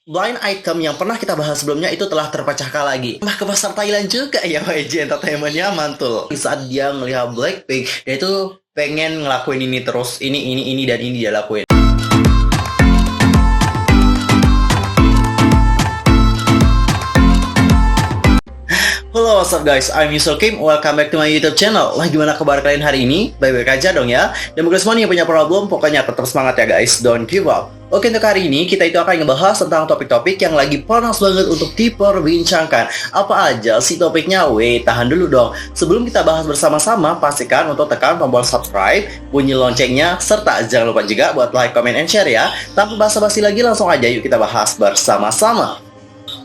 Blind item yang pernah kita bahas sebelumnya itu telah terpecahkan lagi. Nah, ke pasar Thailand juga ya YG Entertainment-nya mantul. Saat dia melihat Blackpink, dia itu pengen ngelakuin ini terus, ini dan ini dia lakuin. Halo, what's up guys? I'm Yusuf Kim. Welcome back to my YouTube channel. Lah, gimana kabar kalian hari ini? Baik-baik aja dong ya. Dan bagi semua yang punya problem, pokoknya tetap semangat ya guys. Don't give up. Oke, untuk hari ini kita itu akan ngebahas tentang topik-topik yang lagi panas banget untuk diperbincangkan. Apa aja sih topiknya? Wait, tahan dulu dong. Sebelum kita bahas bersama-sama, pastikan untuk tekan tombol subscribe, bunyi loncengnya, serta jangan lupa juga buat like, comment, and share ya. Tanpa basa-basi lagi, langsung aja yuk kita bahas bersama-sama.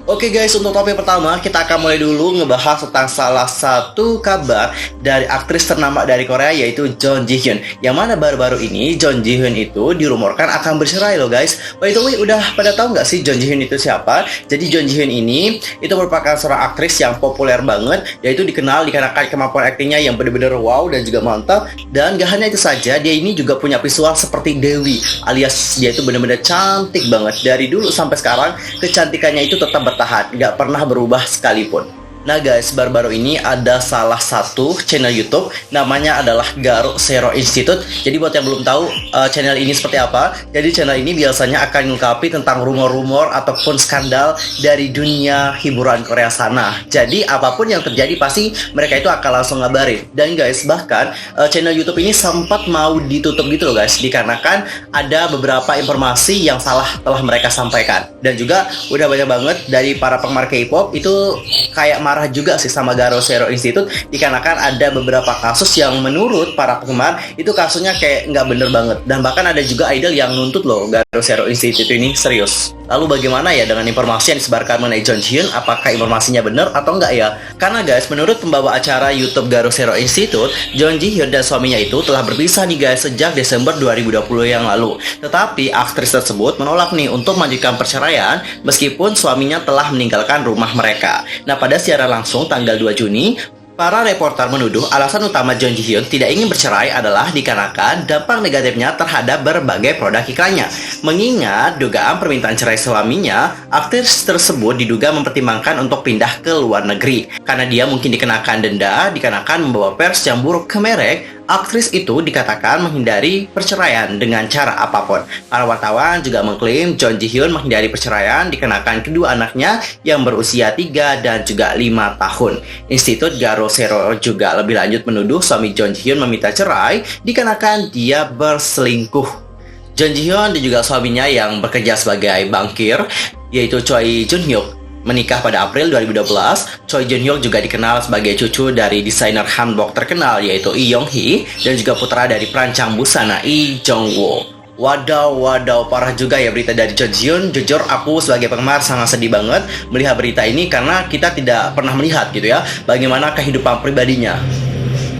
Oke guys, untuk topik pertama kita akan mulai dulu ngebahas tentang salah satu kabar dari aktris ternama dari Korea, yaitu Jun Ji Hyun. Yang mana baru-baru ini Jun Ji Hyun itu dirumorkan akan bercerai loh guys. By the way, udah pada tahu nggak sih Jun Ji Hyun itu siapa? Jadi Jun Ji Hyun ini itu merupakan seorang aktris yang populer banget, yaitu dikenal dikarenakan kemampuan aktingnya yang benar-benar wow dan juga mantap. Dan gak hanya itu saja, dia ini juga punya visual seperti Dewi, alias dia itu benar-benar cantik banget. Dari dulu sampai sekarang kecantikannya itu tetap bertahan, nggak pernah berubah sekalipun. Nah guys, baru-baru ini ada salah satu channel YouTube, namanya adalah Garou Zero Institute. Jadi buat yang belum tahu channel ini seperti apa, jadi channel ini biasanya akan mengungkapi tentang rumor-rumor ataupun skandal dari dunia hiburan Korea sana. Jadi apapun yang terjadi pasti mereka itu akan langsung ngabarin. Dan guys, bahkan channel YouTube ini sempat mau ditutup gitu loh guys, dikarenakan ada beberapa informasi yang salah telah mereka sampaikan. Dan juga udah banyak banget dari para penggemar K-pop itu kayak marah juga sih sama Garou Zero Institute, dikarenakan ada beberapa kasus yang menurut para penggemar itu kasusnya kayak nggak bener banget. Dan bahkan ada juga idol yang nuntut loh Garou Zero Institute ini, serius. Lalu bagaimana ya dengan informasi yang disebarkan mengenai Jun Ji Hyun? Apakah informasinya benar atau enggak ya? Karena guys, menurut pembawa acara YouTube Garou Zero Institute, Jun Ji Hyun dan suaminya itu telah berpisah nih guys sejak Desember 2020 yang lalu. Tetapi aktris tersebut menolak nih untuk melanjutkan perceraian meskipun suaminya telah meninggalkan rumah mereka. Nah, pada siaran langsung tanggal 2 Juni, para reporter menuduh alasan utama Jun Ji Hyun tidak ingin bercerai adalah dikarenakan dampak negatifnya terhadap berbagai produk iklannya. Mengingat dugaan permintaan cerai suaminya, aktris tersebut diduga mempertimbangkan untuk pindah ke luar negeri. Karena dia mungkin dikenakan denda, dikarenakan membawa pers yang buruk ke merek, aktris itu dikatakan menghindari perceraian dengan cara apapun. Para wartawan juga mengklaim Jun Ji Hyun menghindari perceraian dikarenakan kedua anaknya yang berusia 3 dan juga 5 tahun. Institut Garou Zero juga lebih lanjut menuduh suami Jun Ji Hyun meminta cerai dikarenakan dia berselingkuh. Jun Ji Hyun dan juga suaminya yang bekerja sebagai bankir, yaitu Choi Jun Hyuk, menikah pada April 2012. Choi Jun Hyuk juga dikenal sebagai cucu dari desainer hanbok terkenal yaitu Lee Yong Hee dan juga putra dari perancang busana Lee Jong Woo. Wadaw, parah juga ya berita dari Jun Ji Hyun. Jujur aku sebagai penggemar sangat sedih banget melihat berita ini karena kita tidak pernah melihat gitu ya bagaimana kehidupan pribadinya.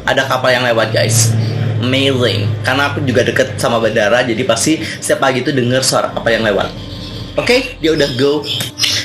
Ada kapal yang lewat guys, amazing. Karena aku juga deket sama bandara, jadi pasti setiap pagi itu dengar suara kapal yang lewat. Oke, dia udah go.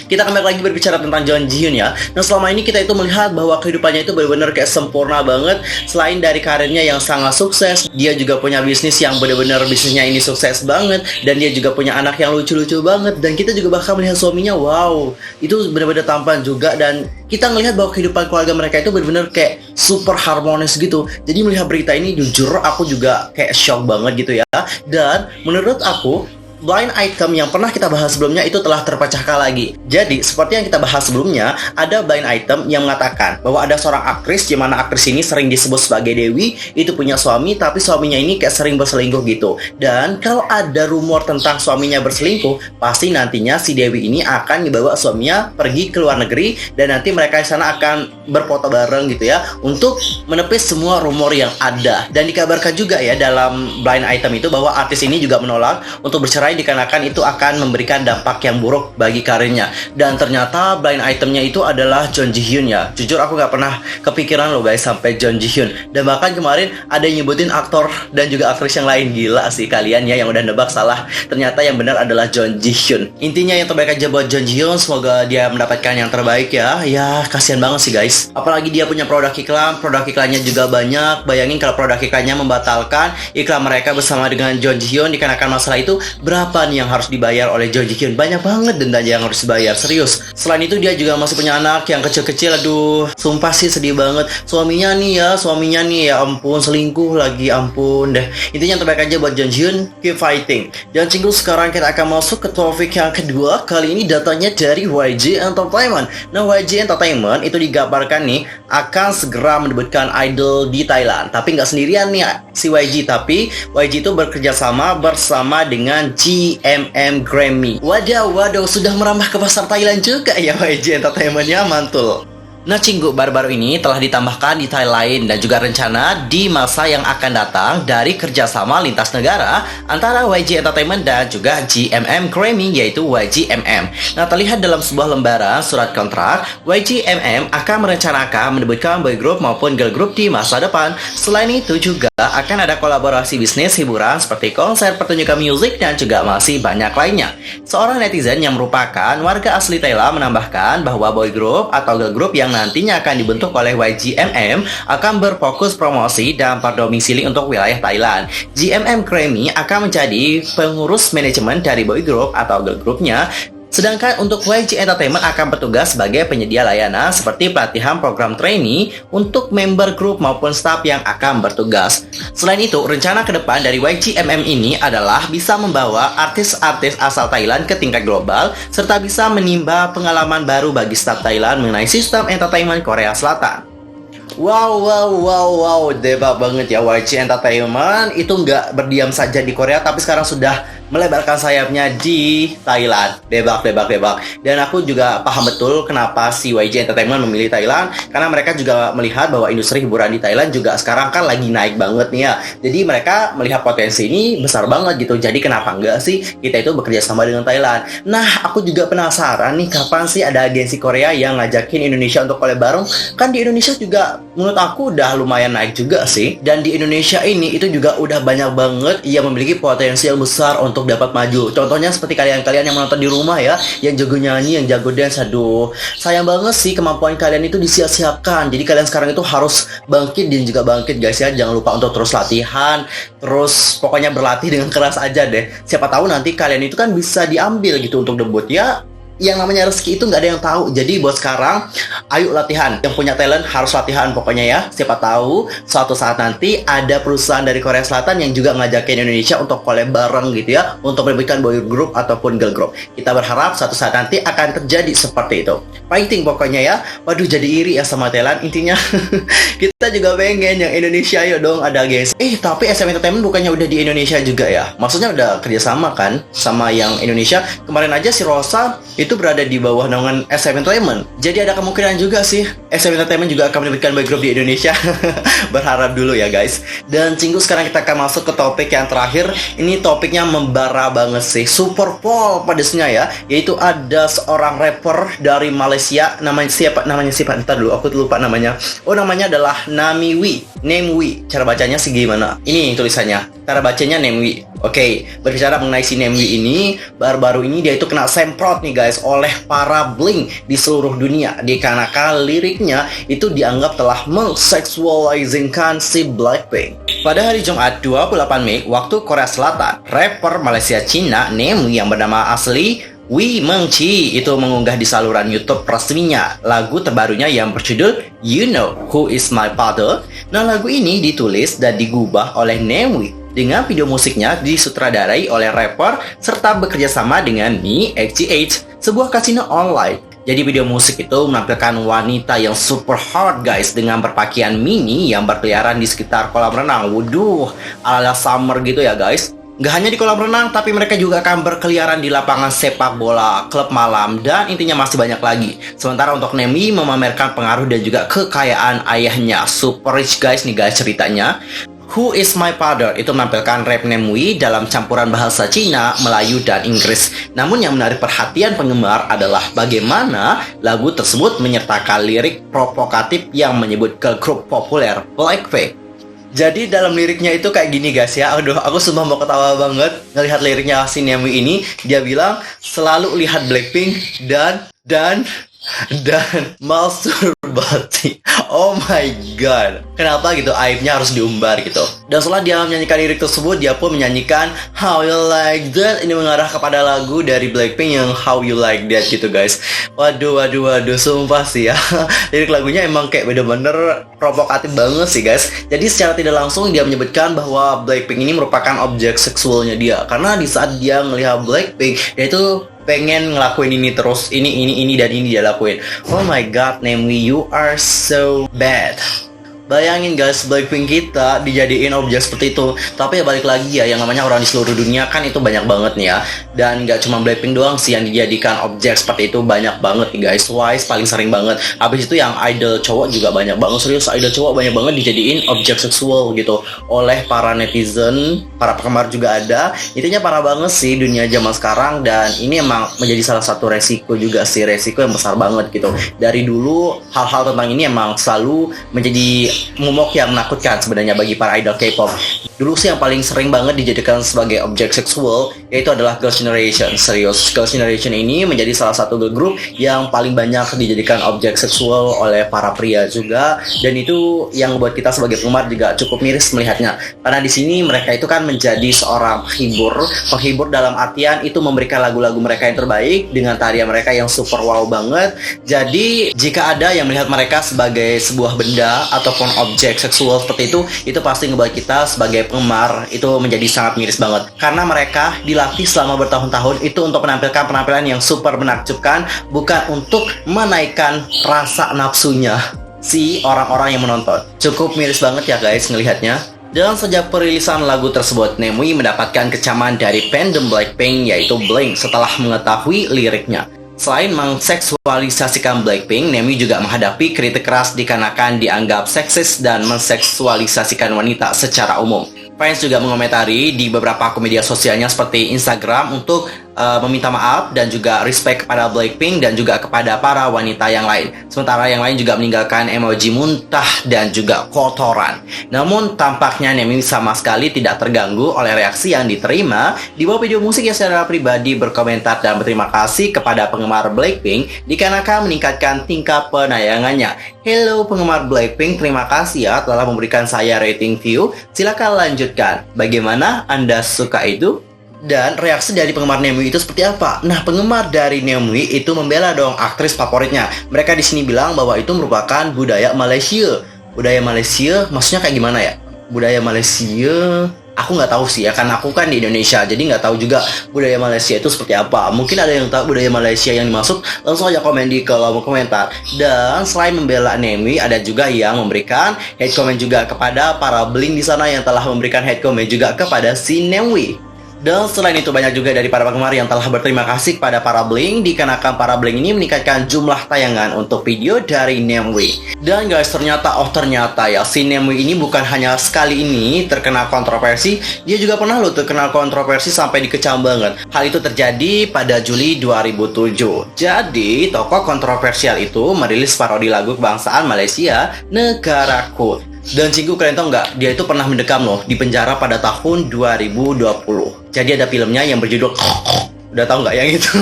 Kita kembali lagi berbicara tentang Jun Ji Hyun ya. Nah, selama ini kita itu melihat bahwa kehidupannya itu benar-benar kayak sempurna banget. Selain dari karirnya yang sangat sukses, dia juga punya bisnis yang benar-benar bisnisnya ini sukses banget. Dan dia juga punya anak yang lucu-lucu banget. Dan kita juga bahkan melihat suaminya, wow, itu benar-benar tampan juga. Dan kita melihat bahwa kehidupan keluarga mereka itu benar-benar kayak super harmonis gitu. Jadi melihat berita ini jujur aku juga kayak shock banget gitu ya. Dan menurut aku, blind item yang pernah kita bahas sebelumnya itu telah terpecahkan lagi. Jadi, seperti yang kita bahas sebelumnya, ada blind item yang mengatakan bahwa ada seorang aktris, di mana aktris ini sering disebut sebagai Dewi, itu punya suami, tapi suaminya ini kayak sering berselingkuh gitu. Dan kalau ada rumor tentang suaminya berselingkuh, pasti nantinya si Dewi ini akan dibawa suaminya pergi ke luar negeri, dan nanti mereka di sana akan berfoto bareng gitu ya, untuk menepis semua rumor yang ada. Dan dikabarkan juga ya dalam blind item itu bahwa artis ini juga menolak untuk bercerai dikarenakan itu akan memberikan dampak yang buruk bagi karirnya. Dan ternyata blind itemnya itu adalah Jun Ji Hyun ya. Jujur aku gak pernah kepikiran loh guys sampai Jun Ji Hyun. Dan bahkan kemarin ada yang nyebutin aktor dan juga aktris yang lain. Gila sih kalian ya yang udah nebak salah. Ternyata yang benar adalah Jun Ji Hyun. Intinya yang terbaik aja buat Jun Ji Hyun, semoga dia mendapatkan yang terbaik ya. Ya kasihan banget sih guys. guys. Apalagi dia punya produk iklannya juga banyak. Bayangin kalau produk iklannya membatalkan iklan mereka bersama dengan Jun Ji Hyun dikarenakan masalah itu, berapa nih yang harus dibayar oleh Jun Ji Hyun? Banyak banget dendanya yang harus dibayar, serius. Selain itu dia juga masih punya anak yang kecil-kecil. Aduh, sumpah sih sedih banget. Suaminya nih ya ampun, selingkuh lagi, ampun deh. Intinya yang terbaik aja buat Jun Ji Hyun, keep fighting. Dan cinggu, sekarang kita akan masuk ke topik yang kedua. Kali ini datanya dari YG Entertainment. Nah, YG Entertainment itu digambarkan nih akan segera mendebutkan idol di Thailand. Tapi nggak sendirian nih si YG, tapi YG itu bekerja sama bersama dengan GMM Grammy. Waduh, sudah merambah ke pasar Thailand juga ya YG Entertainment-nya, mantul. Nah, cinggu, baru-baru ini telah ditambahkan di Thailand dan juga rencana di masa yang akan datang dari kerjasama lintas negara antara YG Entertainment dan juga GMM Grammy, yaitu YGMM. Nah, terlihat dalam sebuah lembaran surat kontrak, YGMM akan merencanakan mendebutkan boy group maupun girl group di masa depan. Selain itu juga akan ada kolaborasi bisnis hiburan seperti konser, pertunjukan musik, dan juga masih banyak lainnya. Seorang netizen yang merupakan warga asli Thailand menambahkan bahwa boy group atau girl group yang nantinya akan dibentuk oleh YGMM akan berfokus promosi dan berdomisili untuk wilayah Thailand. GMM Grammy akan menjadi pengurus manajemen dari boy group atau girl groupnya. Sedangkan untuk YG Entertainment akan bertugas sebagai penyedia layanan seperti pelatihan program trainee untuk member grup maupun staff yang akan bertugas. Selain itu, rencana ke depan dari YGMM ini adalah bisa membawa artis-artis asal Thailand ke tingkat global, serta bisa menimba pengalaman baru bagi staff Thailand mengenai sistem entertainment Korea Selatan. Wow, debat banget ya. YG Entertainment itu nggak berdiam saja di Korea, tapi sekarang sudah melebarkan sayapnya di Thailand. Debak. Dan aku juga paham betul kenapa si YG Entertainment memilih Thailand, karena mereka juga melihat bahwa industri hiburan di Thailand juga sekarang kan lagi naik banget nih ya. Jadi mereka melihat potensi ini besar banget gitu. Jadi kenapa enggak sih kita itu bekerja sama dengan Thailand? Nah, aku juga penasaran nih, kapan sih ada agensi Korea yang ngajakin Indonesia untuk collab bareng? Kan di Indonesia juga menurut aku udah lumayan naik juga sih. Dan di Indonesia ini itu juga udah banyak banget yang memiliki potensi yang besar untuk dapat maju. Contohnya seperti kalian-kalian yang menonton di rumah ya, yang jago nyanyi, yang jago dance. Aduh, sayang banget sih kemampuan kalian itu disia-siakan. Jadi kalian sekarang itu harus bangkit dan juga bangkit guys ya. Jangan lupa untuk terus latihan, terus pokoknya berlatih dengan keras aja deh. Siapa tahu nanti kalian itu kan bisa diambil gitu untuk debut ya. Yang namanya rezeki itu nggak ada yang tahu. Jadi buat sekarang, ayo latihan. Yang punya talent harus latihan pokoknya ya. Siapa tahu suatu saat nanti ada perusahaan dari Korea Selatan yang juga ngajakin Indonesia untuk collab bareng gitu ya, untuk menerbitkan boy group ataupun girl group. Kita berharap suatu saat nanti akan terjadi seperti itu. Fighting pokoknya ya. Waduh, jadi iri ya sama Thailand. Intinya kita juga pengen yang Indonesia, ayo dong ada guys. Tapi SM Entertainment bukannya udah di Indonesia juga ya? Maksudnya udah kerjasama kan sama yang Indonesia. Kemarin aja si Rosa itu berada di bawah naungan SM Entertainment. Jadi ada kemungkinan juga sih SM Entertainment juga akan menerbitkan boy group di Indonesia. Berharap dulu ya guys. Dan cinggu, sekarang kita akan masuk ke topik yang terakhir. Ini topiknya membara banget sih, super pol pedesnya ya. Yaitu ada seorang rapper dari Malaysia. Namanya siapa? Ntar dulu, aku lupa namanya. Oh, namanya adalah Namewee. Cara bacanya sih gimana? Ini tulisannya. Cara bacanya Namewee. Oke, berbicara mengenai si Namewee ini, baru-baru ini dia itu kena semprot nih guys oleh para bling di seluruh dunia, dikarenakan liriknya itu dianggap telah mengseksualisingkan si Blackpink. Pada hari Jumat 28 Mei waktu Korea Selatan, rapper Malaysia Cina Namewee yang bernama asli Wee Mengchi itu mengunggah di saluran YouTube resminya lagu terbarunya yang berjudul You Know Who Is My Father. Nah, lagu ini ditulis dan digubah oleh Namewee dengan video musiknya disutradarai oleh rapper serta bekerja sama dengan Mi XGH, sebuah kasino online. Jadi video musik itu menampilkan wanita yang super hot guys dengan berpakaian mini yang berkeliaran di sekitar kolam renang. Waduh, ala summer gitu ya guys. Nggak hanya di kolam renang, tapi mereka juga akan berkeliaran di lapangan sepak bola, klub malam, dan intinya masih banyak lagi. Sementara untuk Namewee memamerkan pengaruh dan juga kekayaan ayahnya. Super rich guys nih guys ceritanya. Who Is My Father itu menampilkan rap Namewee dalam campuran bahasa Cina, Melayu, dan Inggris. Namun yang menarik perhatian penggemar adalah bagaimana lagu tersebut menyertakan lirik provokatif yang menyebut girl group populer Blackpink. Jadi dalam liriknya itu kayak gini guys ya. Aduh, aku sumpah mau ketawa banget ngelihat liriknya si Namewee ini. Dia bilang selalu lihat Blackpink dan dan masturbasi. Oh my god, kenapa gitu aibnya harus diumbar gitu. Dan setelah dia menyanyikan lirik tersebut, dia pun menyanyikan How You Like That. Ini mengarah kepada lagu dari Blackpink yang How You Like That gitu guys. Waduh, sumpah sih ya. Lirik lagunya emang kayak bener-bener provokatif banget sih guys. Jadi secara tidak langsung dia menyebutkan bahwa Blackpink ini merupakan objek seksualnya dia. Karena di saat dia melihat Blackpink, dia itu pengen ngelakuin ini terus, ini dan ini dia lakuin. Oh my god, Namewee, you are so bad. Bayangin guys, Blackpink kita dijadiin objek seperti itu. Tapi ya balik lagi ya, yang namanya orang di seluruh dunia kan itu banyak banget nih ya. Dan gak cuma Blackpink doang sih yang dijadikan objek seperti itu, banyak banget nih guys. Twice paling sering banget. Habis itu yang idol cowok juga banyak banget. Serius, idol cowok banyak banget dijadiin objek seksual gitu oleh para netizen, para penggemar juga ada. Intinya parah banget sih dunia zaman sekarang. Dan ini emang menjadi salah satu resiko juga sih, resiko yang besar banget gitu. Dari dulu hal-hal tentang ini emang selalu menjadi momok yang menakutkan sebenarnya bagi para idol K-pop. Dulu sih yang paling sering banget dijadikan sebagai objek seksual yaitu adalah Girls' Generation. Serius, Girls' Generation ini menjadi salah satu girl group yang paling banyak dijadikan objek seksual oleh para pria juga. Dan itu yang membuat kita sebagai penggemar juga cukup miris melihatnya. Karena di sini mereka itu kan menjadi seorang penghibur dalam artian itu memberikan lagu-lagu mereka yang terbaik dengan tarian mereka yang super wow banget. Jadi jika ada yang melihat mereka sebagai sebuah benda ataupun objek seksual seperti itu pasti ngebuat kita sebagai penggemar itu menjadi sangat miris banget. Karena mereka dilatih selama bertahun-tahun itu untuk menampilkan penampilan yang super menakjubkan, bukan untuk menaikkan rasa nafsunya si orang-orang yang menonton. Cukup miris banget ya guys ngelihatnya. Dan sejak perilisan lagu tersebut, Namewee mendapatkan kecaman dari fandom Blackpink yaitu Blink setelah mengetahui liriknya. Selain mengseksualisasikan Blackpink, Namewee juga menghadapi kritik keras dikarenakan dianggap seksis dan menseksualisasikan wanita secara umum. Fans juga mengomentari di beberapa akun media sosialnya seperti Instagram untuk meminta maaf dan juga respect kepada Blackpink dan juga kepada para wanita yang lain. Sementara yang lain juga meninggalkan emoji muntah dan juga kotoran. Namun tampaknya Namewee sama sekali tidak terganggu oleh reaksi yang diterima di bawah video musik yang secara pribadi berkomentar dan berterima kasih kepada penggemar Blackpink dikarenakan meningkatkan tingkat penayangannya. Hello penggemar Blackpink, terima kasih ya telah memberikan saya rating view. Silakan lanjutkan. Bagaimana Anda suka itu? Dan reaksi dari penggemar Namewee itu seperti apa? Nah, penggemar dari Namewee itu membela dong aktris favoritnya. Mereka di sini bilang bahwa itu merupakan budaya Malaysia. Budaya Malaysia, maksudnya kayak gimana ya? Budaya Malaysia, aku nggak tahu sih ya, karena aku kan di Indonesia, jadi nggak tahu juga budaya Malaysia itu seperti apa. Mungkin ada yang tahu budaya Malaysia yang dimaksud, langsung aja komen di kolom komentar. Dan selain membela Namewee, ada juga yang memberikan hate comment juga kepada para Blink di sana yang telah memberikan hate comment juga kepada si Namewee. Dan selain itu banyak juga dari para penggemar yang telah berterima kasih kepada para Blink dikarenakan para Blink ini meningkatkan jumlah tayangan untuk video dari Namewee. Dan guys, ternyata ya si Namewee ini bukan hanya sekali ini terkena kontroversi, dia juga pernah loh terkena kontroversi sampai dikecam banget. Hal itu terjadi pada Juli 2007. Jadi tokoh kontroversial itu merilis parodi lagu kebangsaan Malaysia, Negaraku. Dan cinggu, kalian tau nggak? Dia itu pernah mendekam loh di penjara pada tahun 2020. Jadi ada filmnya yang berjudul udah tahu nggak yang itu?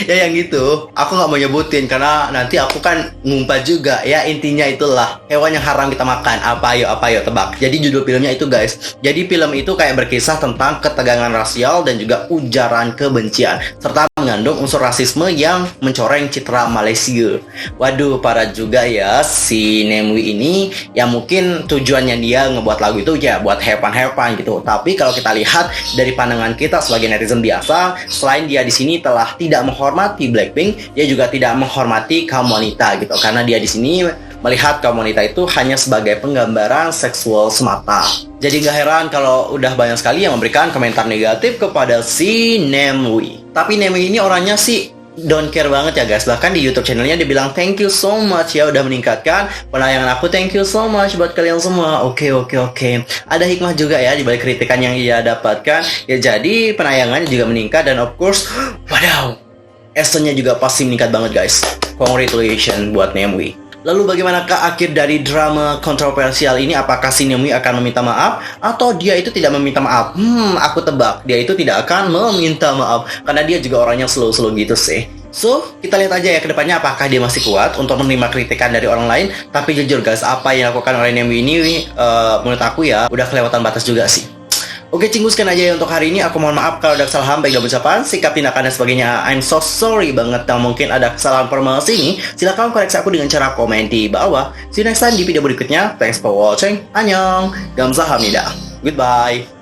Ya yang gitu. Aku nggak mau nyebutin karena nanti aku kan ngumpat juga. Ya intinya itulah hewan yang haram kita makan. Apa ayo tebak. Jadi judul filmnya itu guys. Jadi film itu kayak berkisah tentang ketegangan rasial dan juga ujaran kebencian serta mengandung unsur rasisme yang mencoreng citra Malaysia. Waduh, parah juga ya si Namewee ini. Yang mungkin tujuannya dia ngebuat lagu itu ya buat hepan gitu. Tapi kalau kita lihat dari pandangan kita sebagai netizen biasa, selain dia di sini telah tidak menghormati Blackpink, dia juga tidak menghormati kaum wanita gitu. Karena dia di sini melihat kaum wanita itu hanya sebagai penggambaran seksual semata. Jadi nggak heran kalau udah banyak sekali yang memberikan komentar negatif kepada si Namewee. Tapi Namewee ini orangnya sih don't care banget ya guys. Bahkan di YouTube channelnya dia bilang thank you so much ya udah meningkatkan penayangan aku, thank you so much buat kalian semua. Oke. Ada hikmah juga ya di balik kritikan yang ia dapatkan. Ya jadi penayangannya juga meningkat dan of course wadaw, essennya juga pasti meningkat banget guys. Congratulations buat Namewee. Lalu bagaimanakah akhir dari drama kontroversial ini? Apakah si Namewee akan meminta maaf atau dia itu tidak meminta maaf? Aku tebak dia itu tidak akan meminta maaf karena dia juga orangnya slow gitu sih. So, kita lihat aja ya ke depannya apakah dia masih kuat untuk menerima kritikan dari orang lain. Tapi jujur guys, apa yang dilakukan oleh Nemu ini menurut aku ya udah kelewatan batas juga sih. Oke, cinguskan aja ya untuk hari ini. Aku mohon maaf kalau ada kesalahan baik dalam ucapan, sikap, tindakan, dan sebagainya. I'm so sorry banget kalau mungkin ada kesalahan formal sini. Silahkan koreksi aku dengan cara komen di bawah. See you next time di video berikutnya. Thanks for watching. Annyeong. Gamsahamnida. Goodbye.